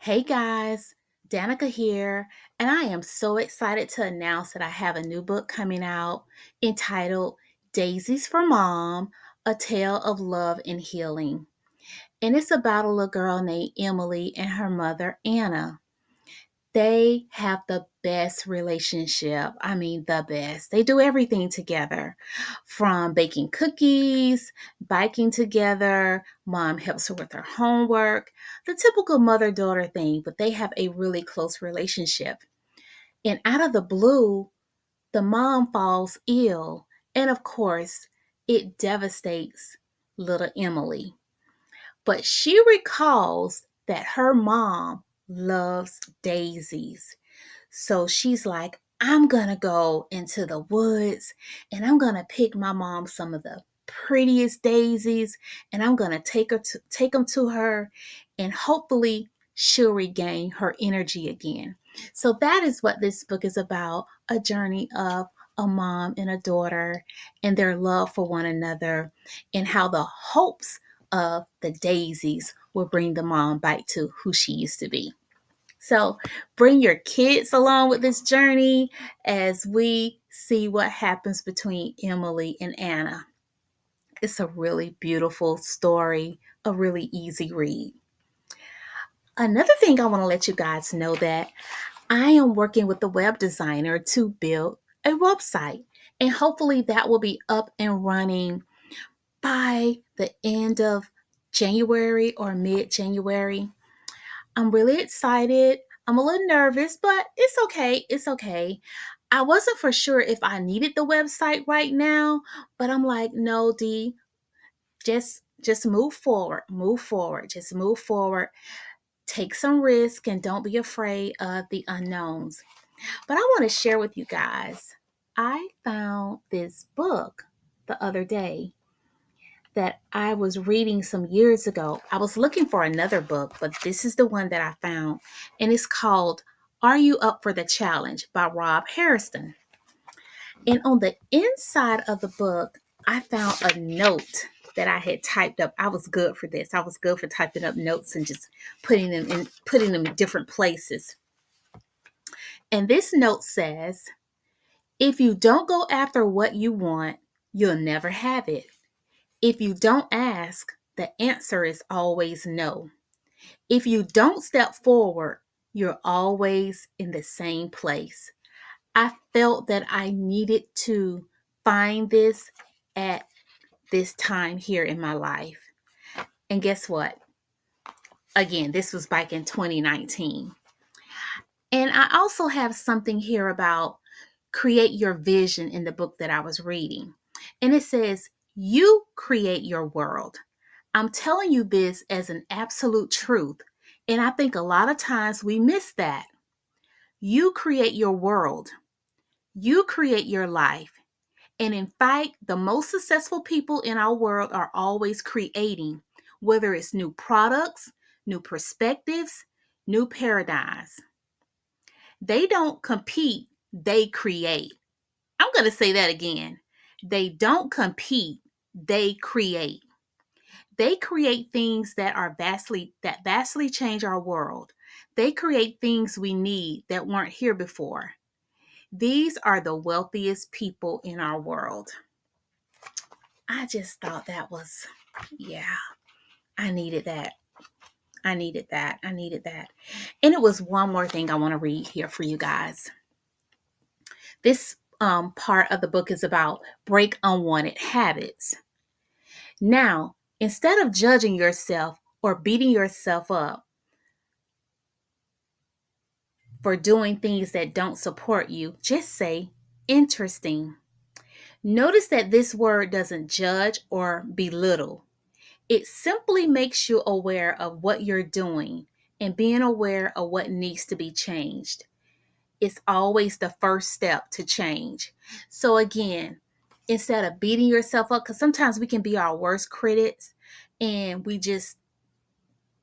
Hey guys, Danica here, and I am so excited to announce that I have a new book coming out entitled Daisies for Mom, A Tale of Love and Healing. And it's about a little girl named Emily and her mother, Anna. They have the best relationship. I mean, the best. They do everything together from baking cookies, biking together. Mom helps her with her homework, the typical mother daughter thing, but they have a really close relationship. And out of the blue, the mom falls ill. And of course, it devastates little Emily. But she recalls that her mom loves daisies. So she's like, I'm going to go into the woods and I'm going to pick my mom some of the prettiest daisies and I'm going to take them to her and hopefully she'll regain her energy again. So that is what this book is about, a journey of a mom and a daughter and their love for one another and how the hopes of the daisies will bring the mom back to who she used to be. So bring your kids along with this journey as we see what happens between Emily and Anna. It's a really beautiful story, a really easy read. Another thing I want to let you guys know that I am working with a web designer to build a website, and hopefully that will be up and running by the end of January or mid-January. I'm really excited. I'm a little nervous, but it's okay. It's okay. I wasn't for sure if I needed the website right now, but I'm like, no, D, just move forward. Move forward. Just move forward. Take some risk and don't be afraid of the unknowns. But I want to share with you guys. I found this book the other day that I was reading some years ago. I was looking for another book, but this is the one that I found, and it's called Are You Up for the Challenge by Rob Harrison. And on the inside of the book, I found a note that I had typed up. I was good for this. I was good for typing up notes and just putting them in different places. And this note says, if you don't go after what you want, you'll never have it. If you don't ask, the answer is always no. If you don't step forward, you're always in the same place. I felt that I needed to find this at this time here in my life. And guess what? Again, this was back in 2019. And I also have something here about create your vision in the book that I was reading. And it says, you create your world. I'm telling you this as an absolute truth. And I think a lot of times we miss that. You create your world. You create your life. And in fact, the most successful people in our world are always creating, whether it's new products, new perspectives, new paradigms. They don't compete, they create. I'm going to say that again. They don't compete, they create. They create things that vastly change our world. They create things we need that weren't here before. These are the wealthiest people in our world. I just thought that was, yeah, I needed that. I needed that. I needed that. And it was one more thing I want to read here for you guys. This part of the book is about break unwanted habits. Now, instead of judging yourself or beating yourself up for doing things that don't support you, just say interesting. Notice that this word doesn't judge or belittle. It simply makes you aware of what you're doing and being aware of what needs to be changed. It's always the first step to change. So again, instead of beating yourself up, because sometimes we can be our worst critics and we just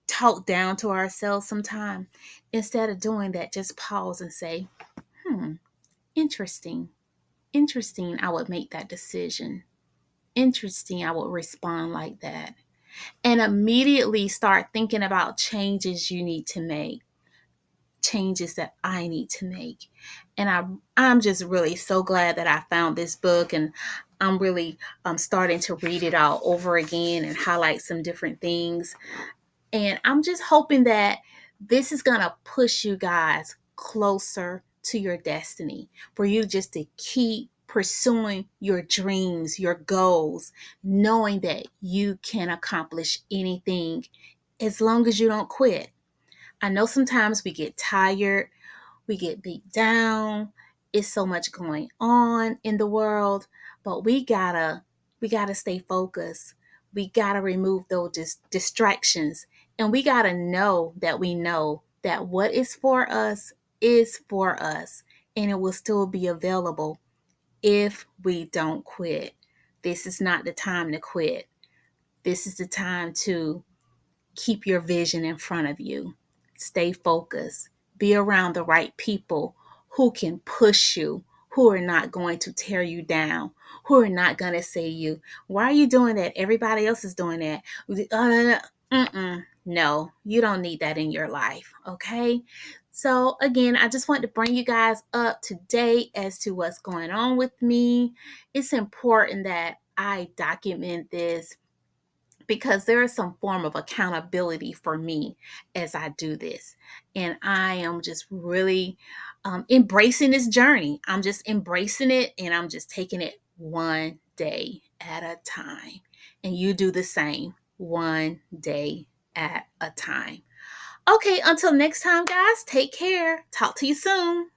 talk down to ourselves sometimes. Instead of doing that, just pause and say, interesting. Interesting, I would make that decision. Interesting, I would respond like that. And immediately start thinking about changes you need to make. changes that I need to make. And I'm just really so glad that I found this book, and I'm really starting to read it all over again and highlight some different things. And I'm just hoping that this is going to push you guys closer to your destiny, for you just to keep pursuing your dreams, your goals, knowing that you can accomplish anything as long as you don't quit. I know sometimes we get tired, we get beat down. It's so much going on in the world, but we gotta stay focused. We gotta remove those distractions, and we gotta know that what is for us, and it will still be available if we don't quit. This is not the time to quit. This is the time to keep your vision in front of you. Stay focused. Be around the right people who can push you, who are not going to tear you down, who are not going to say you, why are you doing that? Everybody else is doing that. No, you don't need that in your life, okay? So again, I just want to bring you guys up to date as to what's going on with me. It's important that I document this because there is some form of accountability for me as I do this. And I am just really embracing this journey. I'm just embracing it, and I'm just taking it one day at a time. And you do the same, one day at a time. Okay, until next time, guys, take care. Talk to you soon.